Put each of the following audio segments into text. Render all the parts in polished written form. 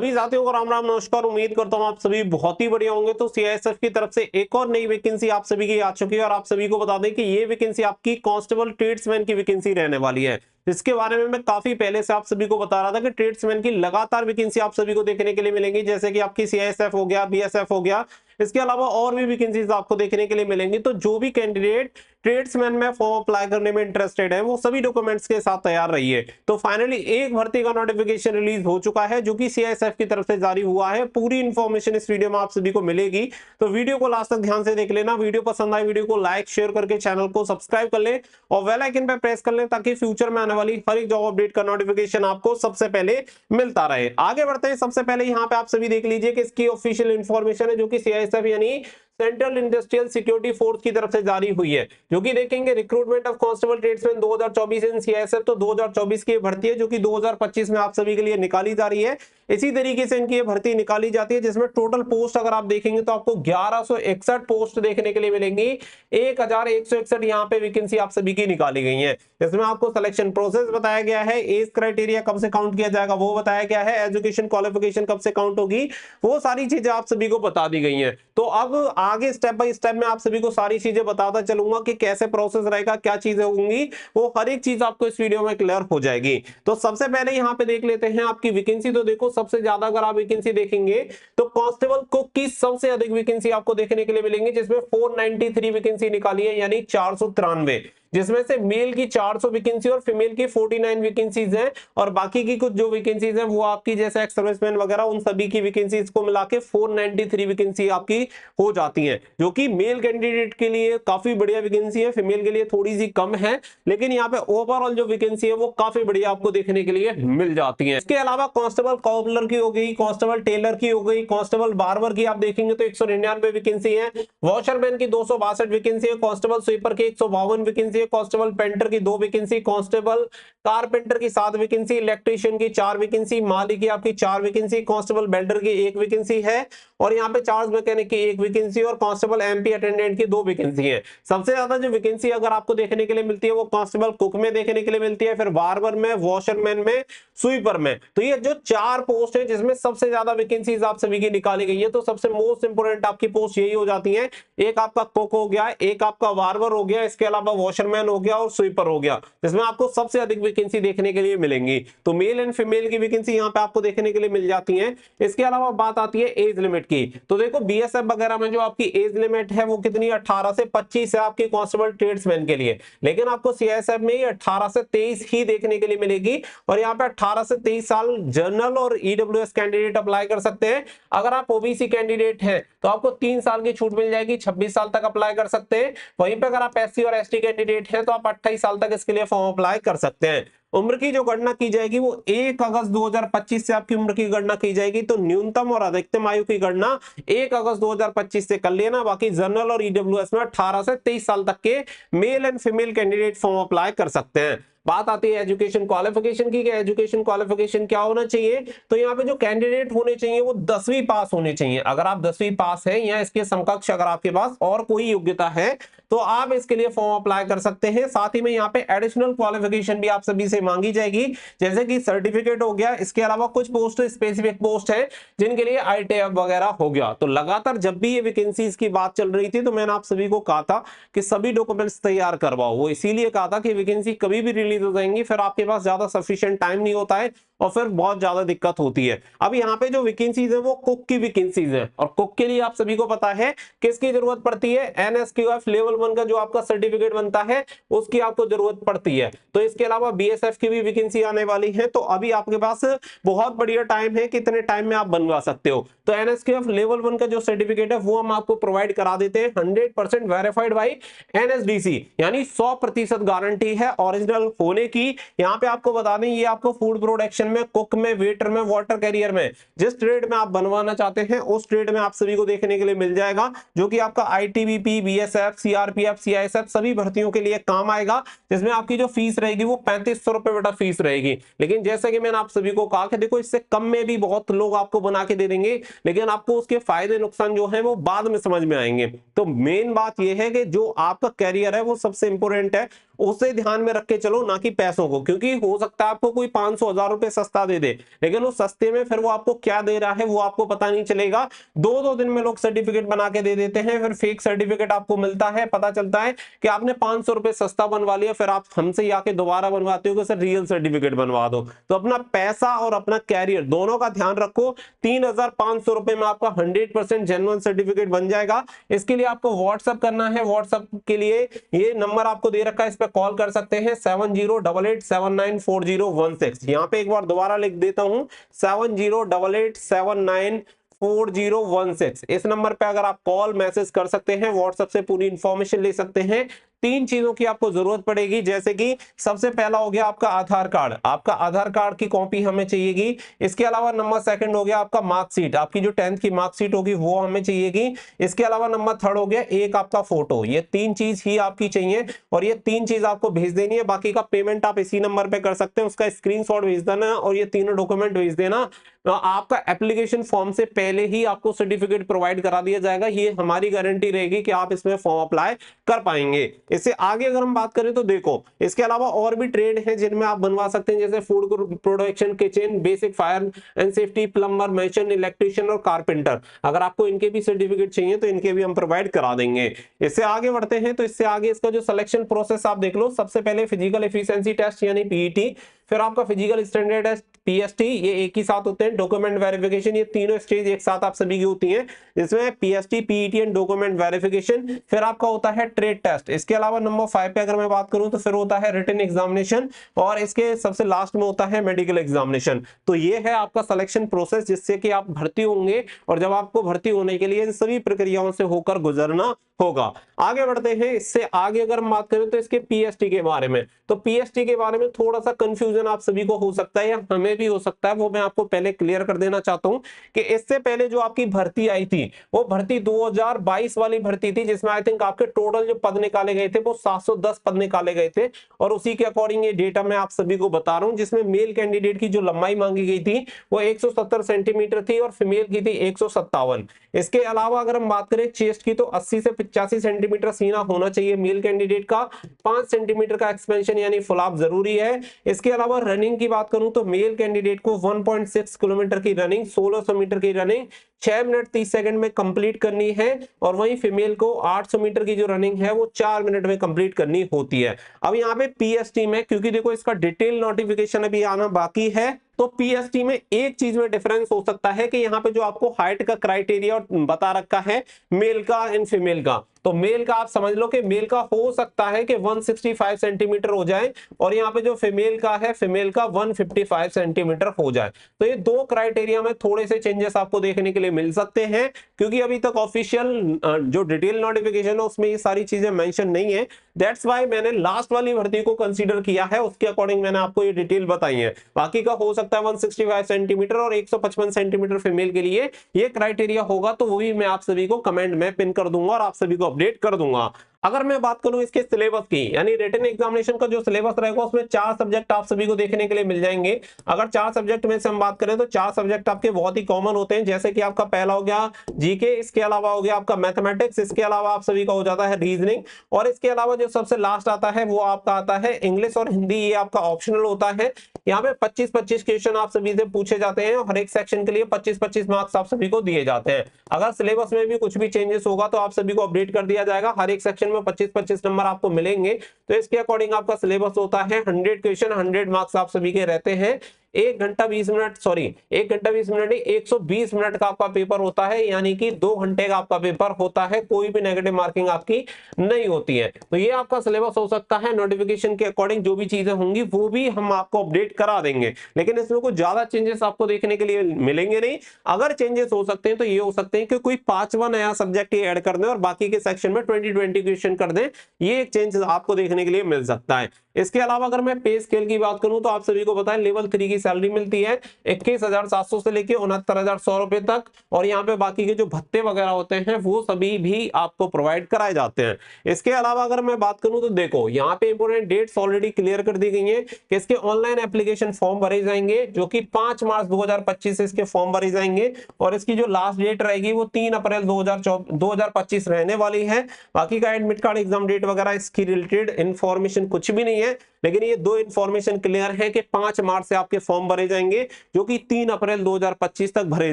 सभी साथियों को राम राम नमस्कार। उम्मीद करता हूं आप सभी बहुत ही बढ़िया होंगे। तो सीआईएसएफ की तरफ से एक और नई वैकेंसी आप सभी की आ चुकी है और आप सभी को बता दें कि ये वैकेंसी आपकी कांस्टेबल ट्रेड्समैन की वैकेंसी रहने वाली है। इसके बारे में मैं काफी पहले से आप सभी को बता रहा था कि ट्रेड्समैन की लगातार वैकेंसी आप सभी को देखने के लिए मिलेंगी, जैसे कि आपकी सीआईएसएफ हो गया, बीएसएफ हो गया, इसके अलावा और भी वैकेंसीज आपको देखने के लिए मिलेंगी। तो जो भी कैंडिडेट ट्रेड्समैन में फॉर्म अप्लाई करने में इंटरेस्टेड है वो सभी डॉक्यूमेंट्स के साथ तैयार रहिए। तो फाइनली एक भर्ती का नोटिफिकेशन रिलीज हो चुका है जो कि सीआईएसएफ की तरफ से जारी हुआ है। पूरी इंफॉर्मेशन इस वीडियो में आप सभी को मिलेगी, तो वीडियो को लास्ट तक ध्यान से देख लेना। वीडियो पसंद आए वीडियो को लाइक शेयर करके चैनल को सब्सक्राइब कर ले और बेल आइकन पे प्रेस कर ले ताकि फ्यूचर में आने वाली हर एक जॉब अपडेट का नोटिफिकेशन आपको सबसे पहले मिलता रहे। आगे बढ़ते हैं। सबसे पहले यहाँ पे आप सभी देख लीजिए कि इसकी ऑफिशियल इंफॉर्मेशन है जो कि सीआईएसएफ यानी सेंट्रल इंडस्ट्रियल सिक्योरिटी फोर्स की तरफ से जारी हुई है, जो कि देखेंगे recruitment of constable tradesman 2024 in CISF. तो 2024 की भर्ती है जो कि 2025 में आप सभी के लिए निकाली जा रही है। इसी तरीके से इनकी भर्ती निकाली जाती है जिसमें टोटल पोस्ट अगर आप देखेंगे तो आपको 1161 पोस्ट देखने के लिए मिलेंगी। 1161 यहाँ पे वैकेंसी आप सभी की निकाली गई है। इसमें आपको सिलेक्शन प्रोसेस बताया गया है, एज क्राइटेरिया कब से काउंट किया जाएगा वो बताया गया है, एजुकेशन क्वालिफिकेशन कब से काउंट होगी वो सारी चीजें आप सभी को बता दी गई हैं। तो अब आगे स्टेप बाय स्टेप में आप सभी को सारी चीजें बताता चलूंगा कि कैसे प्रोसेस रहेगा, क्या चीजें होंगी, वो हर एक चीज आपको इस वीडियो में क्लियर हो जाएगी। तो सबसे पहले यहाँ पे देख लेते हैं आपकी वैकेंसी। तो देखो सबसे ज्यादा अगर आप वैकेंसी देखेंगे तो कांस्टेबल कुक की सबसे अधिक वैकेंसी आपको देखने के लिए मिलेंगी, जिसमें 493 वैकेंसी निकाली है यानी 493, जिसमें से मेल की 400 वैकेंसी और फीमेल की 49 वैकेंसीज हैं। और बाकी की कुछ जो वैकेंसीज हैं वो आपकी जैसे एक्स सर्विसमैन वगैरह उन सभी की वैकेंसीज को मिला के 493 वैकेंसी आपकी हो जाती है, जो कि मेल कैंडिडेट के लिए काफी बढ़िया वैकेंसी है, फीमेल के लिए थोड़ी सी कम है, लेकिन यहाँ पे ओवरऑल जो वैकेंसी है वो काफी बढ़िया आपको देखने के लिए मिल जाती है। इसके अलावा कांस्टेबल कॉबलर की हो गई, कांस्टेबल टेलर की हो गई, कांस्टेबल बार्बर की आप देखेंगे तो 199 वैकेंसी है, वॉशरमैन की 262 वैकेंसी है, कांस्टेबल स्वीपर की 152 वैकेंसी, कांस्टेबल पेंटर की 2 वैकेंसी, कांस्टेबल कारपेंटर की 7 वैकेंसी, इलेक्ट्रीशियन की 4 वैकेंसी, माली की आपकी 4 वैकेंसी, कांस्टेबल बेल्डर की 1 वैकेंसी है और यहाँ पे चार्ज मैकेनिक की 1 वैकेंसी और कांस्टेबल एमपी अटेंडेंट की 2 वैकेंसी है। सबसे ज्यादा जो वैकेंसी अगर आपको देखने के लिए मिलती है वो कांस्टेबल कुक में देखने के लिए मिलती है, फिर बार्बर में, वॉशरमैन में, स्वीपर में। तो ये जो 4 पोस्ट है जिसमें सबसे ज्यादा वैकेंसीज आप सभी की निकाली गई है। तो सबसे मोस्ट इंपोर्टेंट आपकी पोस्ट यही हो जाती है, एक आपका कुक हो गया, एक आपका बार्बर हो गया, इसके अलावा वॉशरमैन हो गया और स्वीपर हो गया, जिसमें आपको सबसे अधिक वैकेंसी देखने के लिए मिलेंगी। तो मेल एंड फीमेल की वैकेंसी यहाँ पे आपको देखने के लिए मिल जाती है। इसके अलावा बात आती है एज लिमिट की। तो देखो बीएसएफ वगैरह में जो आपकी एज लिमिट है वो कितनी 18 से 25 है आपके कांस्टेबल ट्रेड्समैन के लिए, लेकिन आपको सीआईएसएफ में 18 से 23 ही देखने के लिए मिलेगी। और यहाँ पे 18 से 23 साल जनरल और ईडब्ल्यूएस कैंडिडेट अप्लाई कर सकते हैं। अगर आप ओबीसी कैंडिडेट हैं तो आपको 3 साल की छूट मिल जाएगी, 26 साल तक अप्लाई कर सकते हैं। वहीं पे अगर आप एससी और एसटी कैंडिडेट हैं तो आप 28 साल तक इसके लिए फॉर्म अप्लाई कर सकते हैं। उम्र की जो गणना की जाएगी वो 1 अगस्त 2025 से आपकी उम्र की गणना की जाएगी। तो न्यूनतम और अधिकतम आयु की गणना 1 अगस्त 2025 से कर लेना। बाकी जनरल और ईडब्ल्यूएस में 18 से 23 साल तक के male and female candidate form apply कर सकते हैं। बात आती है एजुकेशन क्वालिफिकेशन की, एजुकेशन क्वालिफिकेशन क्या होना चाहिए। तो यहाँ पे जो कैंडिडेट होने चाहिए वो 10वीं पास होने चाहिए। अगर आप 10वीं पास है या इसके समकक्ष अगर आपके पास और कोई योग्यता है तो आप इसके लिए फॉर्म अप्लाई कर सकते हैं। साथ ही में यहाँ पे एडिशनल क्वालिफिकेशन भी आप सभी से मांगी जाएगी, जैसे कि सर्टिफिकेट हो गया। इसके अलावा कुछ पोस्ट स्पेसिफिक पोस्ट है जिनके लिए आईटीआई वगैरह हो गया। तो लगातार जब भी ये वैकेंसीज की बात चल रही थी तो मैंने आप सभी को कहा था कि सभी डॉक्यूमेंट्स तैयार करवाओ। वो इसीलिए कहा था कि वैकेंसी कभी भी रिलीज हो जाएंगी, फिर आपके पास ज्यादा सफिशिएंट टाइम नहीं होता है और फिर बहुत ज्यादा दिक्कत होती है। अब यहाँ पे जो वैकेंसीज है वो कुक की वैकेंसीज है और कुक के लिए आप सभी को पता है किसकी जरूरत पड़ती है, एनएसक्यूएफ लेवल 1 का जो आपका सर्टिफिकेट बनता है उसकी आपको जरूरत पड़ती है। तो इसके अलावा बीएसएफ की भी वैकेंसी आने वाली है। तो अभी आपके पास बहुत बढ़िया टाइम है, कितने टाइम में आप बनवा सकते हो। तो एनएसक्यूएफ लेवल 1 का जो सर्टिफिकेट है वो हम आपको प्रोवाइड करा देते हैं, 100% वेरीफाइड बाई एनएसडीसी, यानी 100% गारंटी है ओरिजिनल होने की। यहाँ पे आपको बता दें ये आपको फूड प्रोडक्शन में, कुक में, वेटर में, वाटर कैरियर में, जिस ट्रेड में आप बनवाना चाहते हैं उस ट्रेड में आप सभी को देखने के लिए मिल जाएगा, जो कि आपका आईटीबीपी, बीएसएफ, सीआरपीएफ, सीआईएसएफ सभी भर्तियों के लिए काम आएगा। जिसमें आपकी जो फीस रहेगी वो 3500 रुपए बेटा फीस रहेगी। लेकिन जैसे कि मैंने आप सभी को कहा कि देखो इससे कम में भी बहुत लोग आपको बना के दे देंगे, लेकिन आपको उसके फायदे नुकसान जो है वो बाद में समझ में आएंगे। तो मेन बात यह है कि जो आपका कैरियर है वो सबसे इंपॉर्टेंट है, उसे ध्यान में रख के चलो, ना कि पैसों को, क्योंकि हो सकता है आपको कोई 500-1000 रुपए सस्ता दे दे, लेकिन उस सस्ते में फिर वो आपको क्या दे रहा है वो आपको पता नहीं चलेगा। 2-2 दिन में लोग सर्टिफिकेट बना के दे देते हैं, फिर फेक सर्टिफिकेट आपको मिलता है, पता चलता है कि आपने 500 रुपए सस्ता बनवा लिया, फिर आप हमसे ही आके दोबारा बनवाते हो कि सर रियल सर्टिफिकेट बनवा दो। तो अपना पैसा और अपना कैरियर दोनों का ध्यान रखो। 3500 रुपए में आपका 100% जेन्युइन सर्टिफिकेट बन जाएगा। इसके लिए आपको व्हाट्सएप करना है। व्हाट्सएप के लिए ये नंबर आपको दे रखा है, इस पर कॉल कर सकते हैं 7088794016। यहाँ पे एक बार दोबारा लिख देता हूं 7088794016। इस नंबर पे अगर आप कॉल मैसेज कर सकते हैं, व्हाट्सएप से पूरी इंफॉर्मेशन ले सकते हैं। 3 चीजों की आपको जरूरत पड़ेगी, जैसे कि सबसे पहला हो गया आपका आधार कार्ड, आपका आधार कार्ड की कॉपी हमें चाहिएगी। इसके अलावा नंबर सेकंड हो गया आपका मार्कशीट, आपकी जो 10th की मार्कशीट होगी वो हमें चाहिएगी। इसके अलावा नंबर थर्ड हो गया एक आपका फोटो। ये 3 चीज ही आपकी चाहिए और ये 3 चीज आपको भेज देनी है। बाकी का पेमेंट आप इसी नंबर पे कर सकते हैं, उसका स्क्रीनशॉट भेज देना और ये तीनों डॉक्यूमेंट भेज देना। आपका एप्लीकेशन फॉर्म से पहले ही आपको सर्टिफिकेट प्रोवाइड करा दिया जाएगा। ये हमारी गारंटी रहेगी कि आप इसमें फॉर्म अप्लाई कर पाएंगे। इससे आगे अगर हम बात करें तो देखो, इसके अलावा और भी ट्रेड हैं जिनमें आप बनवा सकते हैं, जैसे food production, kitchen, basic fire and safety, plumber, mason, electrician और कारपेंटर। अगर आपको इनके भी सर्टिफिकेट चाहिए तो इनके भी हम प्रोवाइड करा देंगे। इससे आगे बढ़ते हैं तो इससे आगे इसका जो सिलेक्शन प्रोसेस आप देख लो। सबसे पहले फिजिकल एफिशिएंसी टेस्ट यानी पीईटी, फिर आपका फिजिकल स्टैंडर्ड टेस्ट पीएसटी, ये एक ही साथ होते हैं। डॉक्यूमेंट वेरिफिकेशन, ये तीनों स्टेज एक साथ आप सभी की होती हैं, जिसमें PST, PET and document verification. फिर आपका होता है ट्रेड टेस्ट। इसके अलावा नंबर 5 पे अगर मैं बात करूं तो फिर होता है रिटन एग्जामिनेशन और इसके सबसे लास्ट में होता है मेडिकल एग्जामिनेशन। तो ये है आपका सिलेक्शन प्रोसेस, जिससे कि आप भर्ती होंगे और जब आपको भर्ती होने के लिए इन सभी प्रक्रियाओं से होकर गुजरना होगा। आगे बढ़ते हैं। इससे आगे अगर हम बात करें तो इसके पीएसटी के बारे में, तो पीएसटी के बारे में थोड़ा सा कंफ्यूजन आप सभी को हो सकता है या हमें भी हो सकता है, वो मैं आपको पहले क्लियर कर देना चाहता हूं कि इससे पहले जो आपकी भर्ती आई थी वो भर्ती 2022 वाली भर्ती थी, जिसमें आई थिंक आपके टोटल जो पद निकाले गए थे वो 710 पद निकाले गए थे और उसी के अकॉर्डिंग ये डेटा मैं आप सभी को बता रहा हूं, जिसमें मेल कैंडिडेट की जो लंबाई मांगी गई थी वो 170 सेंटीमीटर थी और फीमेल की थी 157। इसके अलावा अगर हम बात करें चेस्ट की तो 80 से 85 सेंटीमीटर सीना होना चाहिए मेल कैंडिडेट का। 5 सेंटीमीटर का एक्सपेंशन यानी फुलाव जरूरी है। इसके अलावा रनिंग की बात करूं तो मेल कैंडिडेट को 1.6 किलोमीटर की रनिंग, 1600 मीटर की रनिंग 6 मिनट 30 सेकंड में कंप्लीट करनी है और वहीं फीमेल को 800 मीटर की जो रनिंग है वो 4 मिनट में कंप्लीट करनी होती है। अब यहाँ पे पीएसटी में, क्योंकि देखो इसका डिटेल नोटिफिकेशन अभी आना बाकी है, तो पीएसटी में एक चीज में डिफरेंस हो सकता है कि यहाँ पे जो आपको हाइट का क्राइटेरिया बता रखा है मेल का एंड फीमेल का, तो मेल का आप समझ लो कि मेल का हो सकता है कि 165 सेंटीमीटर हो जाए और यहाँ पे जो फीमेल का है फीमेल का 155 सेंटीमीटर हो जाए। तो ये दो क्राइटेरिया में थोड़े से चेंजेस आपको देखने के लिए मिल सकते हैं, क्योंकि अभी तक ऑफिशियल जो डिटेल नोटिफिकेशन है उसमें ये सारी चीजें मेंशन नहीं है। दैट्स वाई मैंने लास्ट वाली भर्ती को कंसीडर किया है, उसके अकॉर्डिंग मैंने आपको ये डिटेल बताई है। बाकी का हो सकता है 165 सेंटीमीटर और 155 सेंटीमीटर फीमेल के लिए ये क्राइटेरिया होगा, तो वो भी मैं आप सभी को कमेंट में पिन कर दूंगा और आप सभी को अपडेट कर दूंगा। अगर मैं बात करूं इसके सिलेबस की, यानी रिटन एग्जामिनेशन का जो सिलेबस रहेगा उसमें 4 सब्जेक्ट आप सभी को देखने के लिए मिल जाएंगे। अगर 4 सब्जेक्ट में से हम बात करें तो 4 सब्जेक्ट आपके बहुत ही कॉमन होते हैं, जैसे कि आपका पहला हो गया जीके, इसके अलावा हो गया आपका मैथमेटिक्स, इसके अलावा आप सभी का हो जाता है रीजनिंग और इसके अलावा जो सबसे लास्ट आता है वो आपका आता है इंग्लिश और हिंदी, ये आपका ऑप्शनल होता है। यहाँ पे 25-25 क्वेश्चन आप सभी से पूछे जाते हैं और हर एक सेक्शन के लिए 25-25 मार्क्स आप सभी को दिए जाते हैं। अगर सिलेबस में भी कुछ भी चेंजेस होगा तो आप सभी को अपडेट कर दिया जाएगा। हर एक सेक्शन में 25-25 नंबर आपको मिलेंगे, तो इसके अकॉर्डिंग आपका सिलेबस होता है 100 क्वेश्चन 100 मार्क्स आप सभी के रहते हैं। 1 घंटा 20 मिनट, सॉरी 1 घंटा 20 मिनट नहीं, 120 मिनट का आपका पेपर होता है, यानी कि 2 घंटे का आपका पेपर होता है, कोई भी नेगेटिव मार्किंग आपकी नहीं होती है। तो ये आपका सिलेबस हो सकता है। नोटिफिकेशन के अकॉर्डिंग जो भी चीजें होंगी वो भी हम आपको अपडेट करा देंगे, लेकिन इसमें कुछ ज्यादा चेंजेस आपको देखने के लिए मिलेंगे नहीं। अगर चेंजेस हो सकते हैं तो ये हो सकते हैं कि कोई 5वां नया सब्जेक्ट ही ऐड कर दें और बाकी के सेक्शन में 20-20 क्वेश्चन कर दें, ये एक चेंज आपको देखने के लिए मिल सकता है। इसके अलावा अगर मैं पे स्केल की बात करूं तो आप सभी को पता है लेवल 3 की सैलरी मिलती है 21,700 से लेके 69,100 रुपए तक, और यहाँ पे बाकी के जो भत्ते वगैरह होते हैं वो सभी भी आपको प्रोवाइड कराए जाते हैं। इसके अलावा अगर मैं बात करूं तो देखो यहाँ पे इंपोर्टेंट डेट्स ऑलरेडी क्लियर कर दी गई हैं कि इसके ऑनलाइन एप्लीकेशन फॉर्म भरे जाएंगे, जो कि 5 मार्च 2025 से इसके फॉर्म भरे जाएंगे, और इसकी जो लास्ट डेट रहेगी वो 3 अप्रैल 2025 रहने वाली है। बाकी का एडमिट कार्ड, एग्जाम डेट वगैरह इसकी रिलेटेड इंफॉर्मेशन कुछ भी नहीं है, लेकिन ये दो इंफॉर्मेशन क्लियर है कि 5 मार्च से आपके फॉर्म भरे जाएंगे, जो कि 3 अप्रैल 2025 तक भरे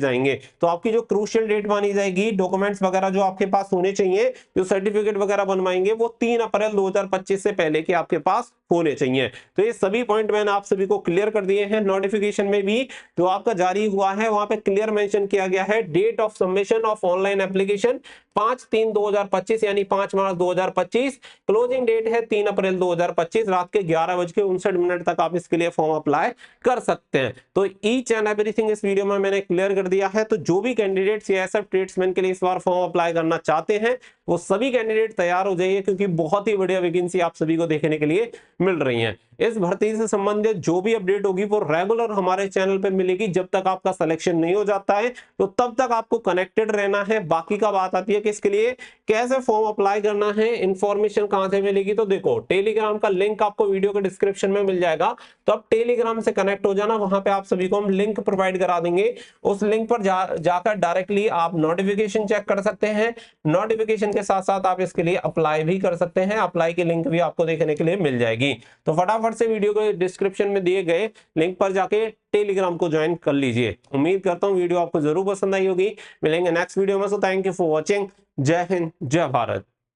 जाएंगे। तो आपकी जो क्रूशियल डेट मानी जाएगी, डॉक्यूमेंट्स वगैरह जो आपके पास होने चाहिए, जो सर्टिफिकेट वगैरह बनवाएंगे, वो 3 अप्रैल 2025 से पहले के आपके पास होने चाहिए। तो ये सभी पॉइंट मैंने आप सभी को क्लियर कर दिए हैं। नोटिफिकेशन में भी जो आपका जारी हुआ है वहां पे क्लियर मेंशन किया गया है, date of submission of online application 5/3/2025 यानी 5 मार्च 2025, क्लोजिंग डेट है 3 अप्रैल 2025 रात के 11:59 तक आप इसके लिए फॉर्म अप्लाई कर सकते हैं। तो ईच एंड एवरीथिंग इस वीडियो में मैंने क्लियर कर दिया है। तो जो भी कैंडिडेट सीआईएसएफ ट्रेड्समैन के लिए इस बार फॉर्म अप्लाई करना चाहते हैं, वो सभी कैंडिडेट तैयार हो जाइए, क्योंकि बहुत ही बढ़िया वैकेंसी आप सभी को देखने के लिए मिल रही है। इस भर्ती से संबंधित जो भी अपडेट होगी वो रेगुलर हमारे चैनल पे मिलेगी। जब तक आपका सिलेक्शन नहीं हो जाता है तो तब तक आपको कनेक्टेड रहना है। बाकी का बात आती है कि इसके लिए कैसे फॉर्म अप्लाई करना है, इंफॉर्मेशन कहां से मिलेगी, तो देखो टेलीग्राम का लिंक आपको वीडियो के डिस्क्रिप्शन में मिल जाएगा। तो आप टेलीग्राम से कनेक्ट हो जाना, वहां पे आप सभी को हम लिंक प्रोवाइड करा देंगे। उस लिंक पर जाकर डायरेक्टली आप नोटिफिकेशन चेक कर सकते हैं। नोटिफिकेशन के साथ साथ आप इसके लिए अप्लाई भी कर सकते हैं। अप्लाई की लिंक भी आपको देखने के लिए मिल जाएगी। तो फटाफट से वीडियो के डिस्क्रिप्शन में दिए गए लिंक पर जाके टेलीग्राम को ज्वाइन कर लीजिए। उम्मीद करता हूं वीडियो आपको जरूर पसंद आई होगी। मिलेंगे नेक्स्ट वीडियो में। So thank you for watching. जय हिंद, जय भारत।